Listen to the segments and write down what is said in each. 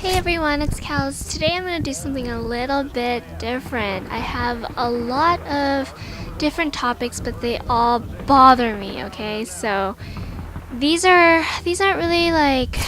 Hey everyone, it's Kels. Today I'm going to do something a little bit different. I have a lot of different topics, but they all bother me, okay? So these aren't really like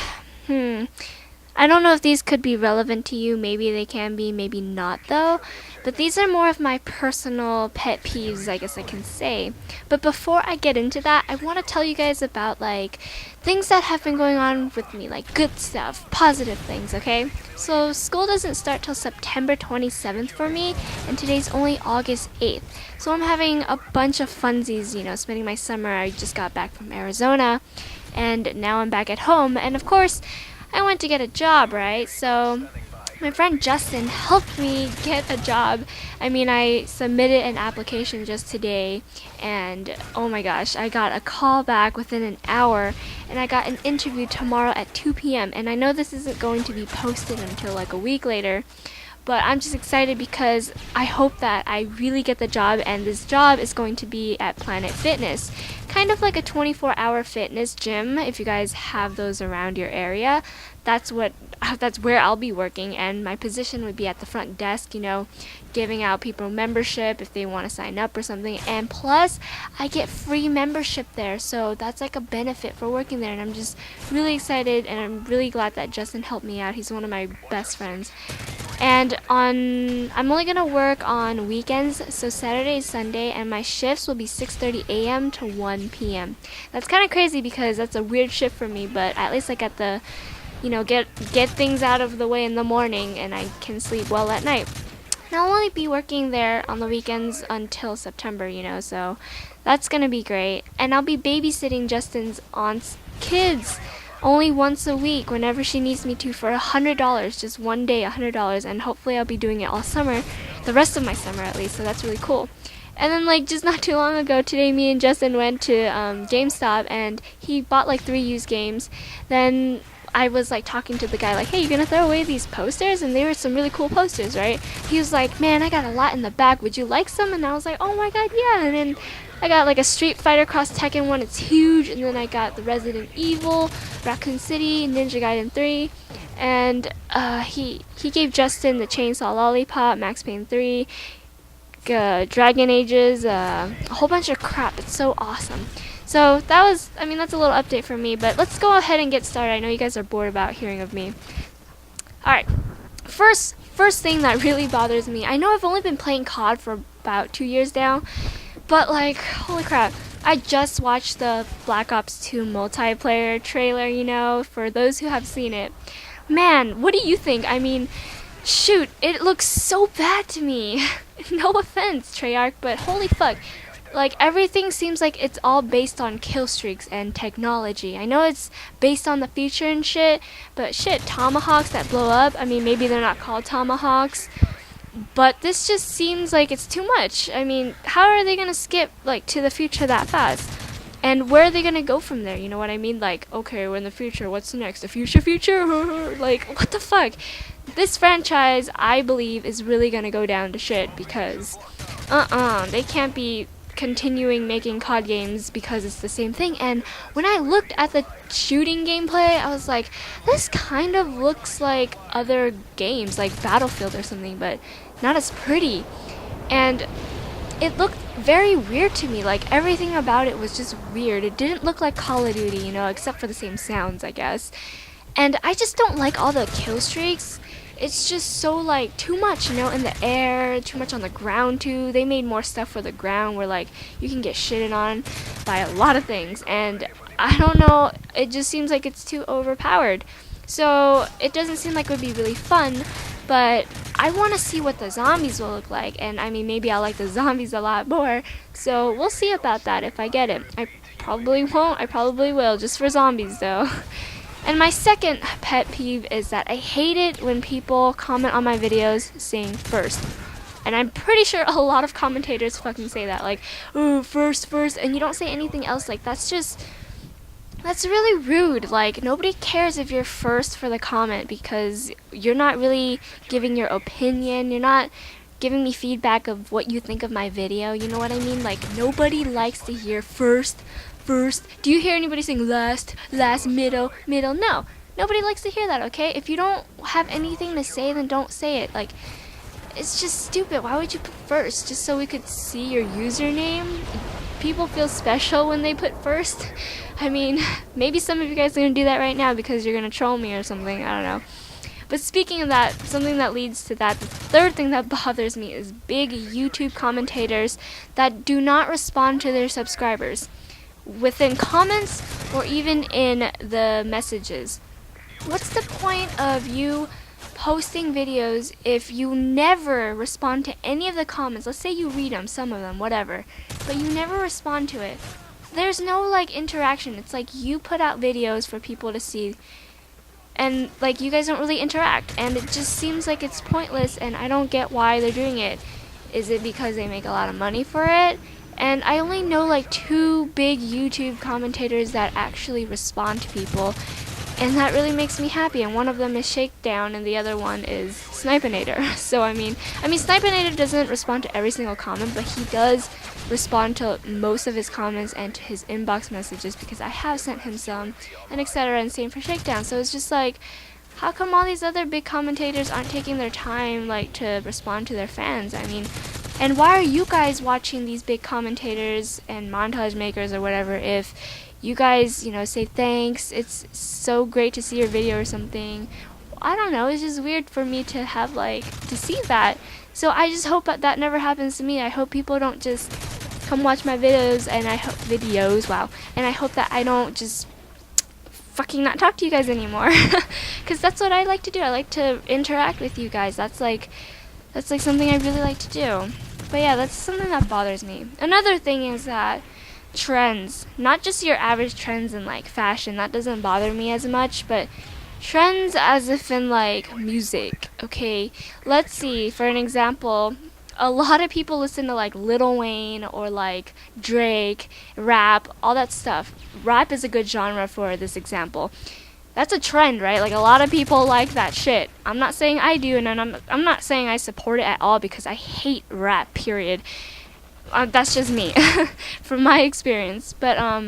I don't know if these could be relevant to you. Maybe they can be, maybe not though. But these are more of my personal pet peeves, I guess I can say. But before I get into that, I want to tell you guys about like things that have been going on with me, like good stuff, positive things, okay? So school doesn't start till September 27th for me, and today's only August 8th. So I'm having a bunch of funsies, spending my summer. I just got back from Arizona, and now I'm back at home, and of course, I went to get a job, right? So my friend Justin helped me get a job. I submitted an application just today, and oh my gosh, I got a call back within an hour, and I got an interview tomorrow at 2 p.m. And I know this isn't going to be posted until like a week later, but I'm just excited because I hope that I really get the job, and this job is going to be at Planet Fitness, kind of like a 24-hour fitness gym. If you guys have those around your area, that's where I'll be working, and my position would be at the front desk, giving out people membership if they want to sign up or something. And plus, I get free membership there, so that's like a benefit for working there, and I'm just really excited, and I'm really glad that Justin helped me out. He's one of my best friends. And I'm only gonna work on weekends, so Saturday, Sunday, and my shifts will be 6:30 a.m. to 1 p.m. That's kind of crazy because that's a weird shift for me, but at least I get the, get things out of the way in the morning, and I can sleep well at night. And I'll only be working there on the weekends until September, so that's gonna be great. And I'll be babysitting Justin's aunt's kids only once a week whenever she needs me to for $100, just one day, $100, and hopefully I'll be doing it all summer, the rest of my summer at least, so that's really cool. And then like just not too long ago today, me and Justin went to GameStop, and he bought like 3 used games. Then I was like talking to the guy like, hey, you gonna throw away these posters? And they were some really cool posters, right? He was like, man, I got a lot in the back, would you like some? And I was like, oh my god, yeah. And then I got like a Street Fighter Cross Tekken one, it's huge. And then I got the Resident Evil, Raccoon City, Ninja Gaiden 3. And he gave Justin the Chainsaw Lollipop, Max Payne 3, Dragon Ages, a whole bunch of crap. It's so awesome. So that's a little update for me, but let's go ahead and get started. I know you guys are bored about hearing of me. Alright, first thing that really bothers me, I know I've only been playing COD for about 2 years now, but like, holy crap, I just watched the Black Ops 2 multiplayer trailer, for those who have seen it. Man, what do you think? Shoot, it looks so bad to me. No offense, Treyarch, but holy fuck. Like, everything seems like it's all based on kill streaks and technology. I know it's based on the future and shit, but shit, tomahawks that blow up, maybe they're not called tomahawks, but this just seems like it's too much. How are they gonna skip, like, to the future that fast? And where are they gonna go from there, you know what I mean? Like, okay, we're in the future, what's next? The future? Like, what the fuck? This franchise, I believe, is really gonna go down to shit because, they can't be continuing making COD games because it's the same thing. And when I looked at the shooting gameplay, I was like, this kind of looks like other games, like Battlefield or something, but not as pretty. And it looked very weird to me. Like, everything about it was just weird. It didn't look like Call of Duty, except for the same sounds, I guess. And I just don't like all the kill streaks. It's just so, like, too much, in the air, too much on the ground, too. They made more stuff for the ground where, like, you can get shitted on by a lot of things. And I don't know, it just seems like it's too overpowered. So it doesn't seem like it would be really fun, but I want to see what the zombies will look like. And, maybe I'll like the zombies a lot more. So we'll see about that if I get it. I probably won't. I probably will, just for zombies, though. And my second pet peeve is that I hate it when people comment on my videos saying first. And I'm pretty sure a lot of commentators fucking say that, like, oh, first, and you don't say anything else. Like, that's really rude. Like, nobody cares if you're first for the comment because you're not really giving your opinion. You're not giving me feedback of what you think of my video. You know what I mean? Like, nobody likes to hear first. Do you hear anybody saying last, middle? No. Nobody likes to hear that, okay? If you don't have anything to say, then don't say it. Like, it's just stupid. Why would you put first? Just so we could see your username? People feel special when they put first. I mean, maybe some of you guys are going to do that right now because you're going to troll me or something. I don't know. But speaking of that, something that leads to that, the third thing that bothers me is big YouTube commentators that do not respond to their subscribers within comments or even in the messages. What's the point of you posting videos if you never respond to any of the comments? Let's say you read them, some of them, whatever, but you never respond to it. There's no like interaction. It's like you put out videos for people to see, and like you guys don't really interact, and it just seems like it's pointless, and I don't get why they're doing it. Is it because they make a lot of money for it? And I only know like 2 big YouTube commentators that actually respond to people, and that really makes me happy. And one of them is Shakedown, and the other one is Snipenator. So I mean, Snipenator doesn't respond to every single comment, but he does respond to most of his comments and to his inbox messages because I have sent him some, and etc. And same for Shakedown. So it's just like, how come all these other big commentators aren't taking their time like to respond to their fans? I mean, and why are you guys watching these big commentators and montage makers or whatever if you guys, say thanks, it's so great to see your video or something? I don't know, it's just weird for me to have to see that. So I just hope that never happens to me. I hope people don't just come watch my videos, and I hope and I hope that I don't just fucking not talk to you guys anymore. Because that's what I like to do. I like to interact with you guys. That's like something I really like to do. But yeah, that's something that bothers me. Another thing is that trends, not just your average trends in fashion, that doesn't bother me as much, but trends as if in music. Okay, let's see, for an example, a lot of people listen to Lil Wayne or Drake, rap, all that stuff. Rap is a good genre for this example. That's a trend, right? A lot of people like that shit. I'm not saying I do, and I'm not saying I support it at all because I hate rap, period. That's just me, from my experience. But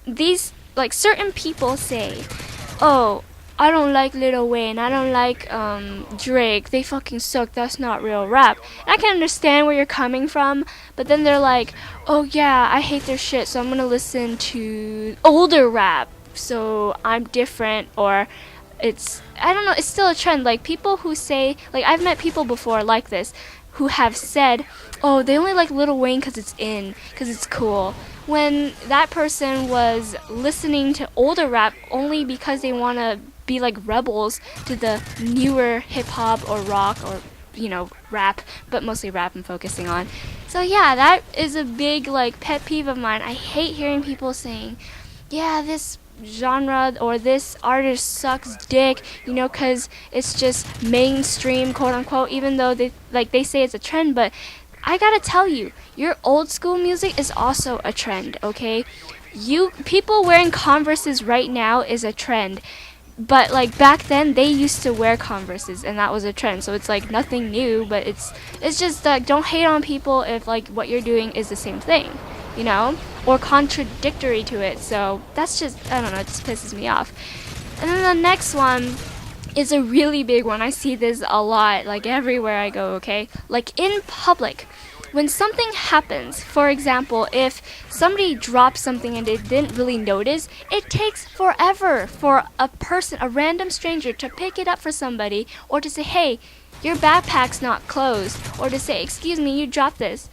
these certain people say, "Oh, I don't like Lil Wayne, I don't like Drake, they fucking suck, that's not real rap." And I can understand where you're coming from, but then they're like, "Oh yeah, I hate their shit, so I'm gonna listen to older rap, so I'm different," or I don't know, it's still a trend. People who say, I've met people before like this, who have said, "Oh, they only like Lil Wayne because it's in, because it's cool," when that person was listening to older rap only because they want to be rebels to the newer hip-hop or rock or, rap, but mostly rap I'm focusing on. So yeah, that is a big, pet peeve of mine. I hate hearing people saying, "Yeah, this genre or this artist sucks dick," because it's just mainstream, quote unquote, even though they say it's a trend. But I gotta tell you, your old school music is also a trend, okay? People wearing Converses right now is a trend, but back then they used to wear Converses and that was a trend. So it's nothing new, but it's just don't hate on people if what you're doing is the same thing, or contradictory to it. So that's just, I don't know, it just pisses me off. And then the next one is a really big one. I see this a lot, everywhere I go, okay? In public, when something happens, for example, if somebody drops something and they didn't really notice, it takes forever for a random stranger to pick it up for somebody, or to say, "Hey, your backpack's not closed," or to say, "Excuse me, you dropped this."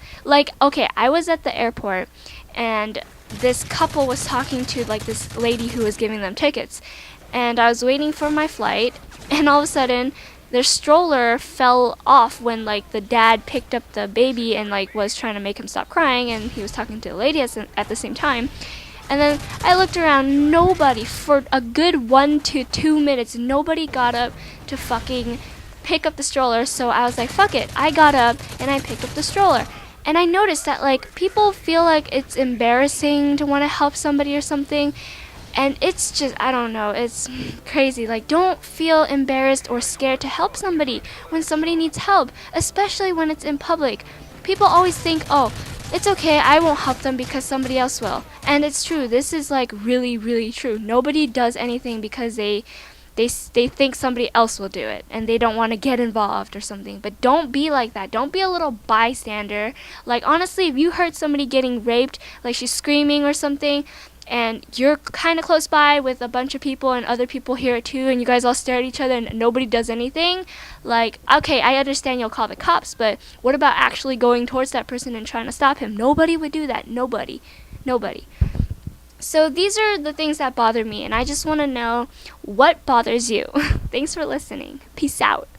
Okay, I was at the airport, and this couple was talking to this lady who was giving them tickets, and I was waiting for my flight, and all of a sudden their stroller fell off when the dad picked up the baby and was trying to make him stop crying, and he was talking to the lady at the same time. And then I looked around, nobody, for a good 1 to 2 minutes, nobody got up to fucking pick up the stroller. So I was like, fuck it, I got up and I picked up the stroller. And I noticed that people feel it's embarrassing to want to help somebody or something. And it's just, I don't know, it's crazy. Don't feel embarrassed or scared to help somebody when somebody needs help, especially when it's in public. People always think, "Oh, it's okay, I won't help them because somebody else will. And it's true. This is like really, really true. Nobody does anything because they think somebody else will do it and they don't want to get involved or something. But don't be like that. Don't be a little bystander. Like, honestly, if you heard somebody getting raped, like she's screaming or something, and you're kind of close by with a bunch of people and other people hear it too, and you guys all stare at each other and nobody does anything, like, okay, I understand you'll call the cops, but what about actually going towards that person and trying to stop him? Nobody would do that. Nobody. So these are the things that bother me, and I just want to know what bothers you. Thanks for listening. Peace out.